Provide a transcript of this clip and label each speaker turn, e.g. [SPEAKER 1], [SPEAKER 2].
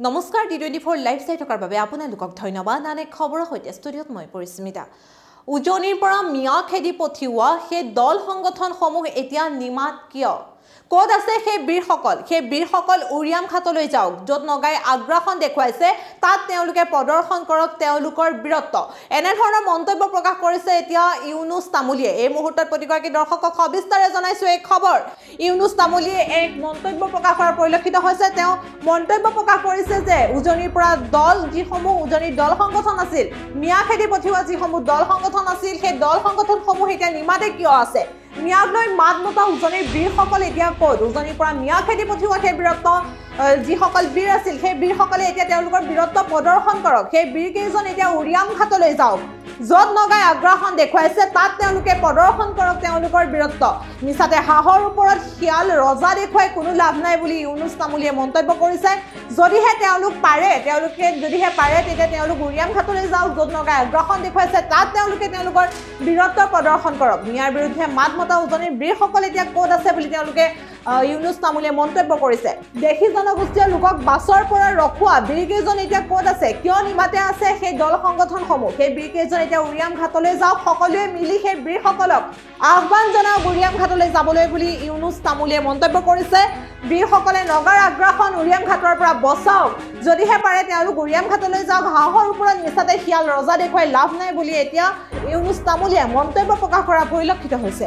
[SPEAKER 1] নমস্কাৰ D24 live চাই থকাৰ বাবে আপোনালোকক ধন্যবাদ। আনে খবৰৰ সৈতে ষ্টুডিঅ'ত মই পৰিস্মিতা। উজনিৰ পৰা মিয়া খেদি পঠিওৱা সেই দল সংগঠনসমূহ এতিয়া নিমাত কিয়? ক'ত আছে সেই বীৰসকল উৰিয়াম খাটলৈ যাওক, য'ত নগাই আগ্ৰাসন দেখুৱাইছে তাত তেওঁলোকে প্ৰদৰ্শন কৰক তেওঁলোকৰ বীৰত্ব। এনেধৰণৰ মন্তব্য প্ৰকাশ কৰিছে এতিয়া ইউনুছ তামুলীয়ে। এই মুহূৰ্তত প্ৰতিগৰাকী দৰ্শকক সবিস্তাৰে জনাইছো এই খবৰ। ইউনুছ তামুলীয়ে এক মন্তব্য প্ৰকাশ কৰা পৰিলক্ষিত হৈছে। তেওঁ মন্তব্য প্ৰকাশ কৰিছে যে উজনিৰ পৰা দল যিসমূহ উজনিৰ দল সংগঠন আছিল, মিয়া খেদি পঠিওৱা যিসমূহ দল সংগঠন আছিল, সেই দল সংগঠনসমূহ এতিয়া নিমাতে কিয় আছে? মিয়াক লৈ মাত মতা উজনিৰ বীৰসকল এতিয়া ক'ত? উজনিৰ পৰা মিয়া খেদি পঠিওৱা সেই বীৰত্ব যিসকল বীৰ আছিল, সেই বীৰসকলে এতিয়া তেওঁলোকৰ বীৰত্ব প্ৰদৰ্শন কৰক। সেই বীৰকেইজন এতিয়া উৰিয়াম ঘাটলৈ যাওক, য'ত নগাই আগ্ৰাসন দেখুৱাইছে তাত তেওঁলোকে প্ৰদৰ্শন কৰক তেওঁলোকৰ বীৰত্ব। মিছাতে হাঁহৰ ওপৰত শিয়াল ৰজা দেখুৱাই কোনো লাভ নাই বুলি ইউনুছ তামুলীয়ে মন্তব্য কৰিছে। যদিহে যদিহে পাৰে তেতিয়া তেওঁলোক উৰিয়াম ঘাটলৈ যাওক, য'ত নগাই আগ্ৰাসন দেখুৱাইছে তাত তেওঁলোকে তেওঁলোকৰ বীৰত্ব প্ৰদৰ্শন কৰক। মিয়াৰ বিৰুদ্ধে মাত মতা উজনিৰ বীৰসকল এতিয়া ক'ত আছে বুলি তেওঁলোকে ইউনুছ তামুলীয়ে মন্তব্য কৰিছে। দেশী জনগোষ্ঠীয় লোকক বাছৰ পৰা ৰখোৱা বীৰকেইজন এতিয়া ক'ত আছে? কিয় নিমাতে আছে সেই দল সংগঠনসমূহ? সেই বীৰকেইজন এতিয়া উৰিয়াম ঘাটলৈ যাওক, সকলোৱে মিলি সেই বীৰসকলক আহ্বান জনাওক উৰিয়াম ঘাটলৈ যাবলৈ বুলি ইউনুছ তামুলীয়ে মন্তব্য কৰিছে। বীৰসকলে নগাৰ আগ্ৰাসন উৰিয়াম ঘাটৰ পৰা বচাওক, যদিহে পাৰে তেওঁলোক উৰিয়াম ঘাটলৈ যাওক। হাঁহৰ ওপৰত মিছাতে শিয়াল ৰজা দেখুৱাই লাভ নাই বুলি এতিয়া ইউনুছ তামুলীয়ে মন্তব্য প্ৰকাশ কৰা পৰিলক্ষিত হৈছে।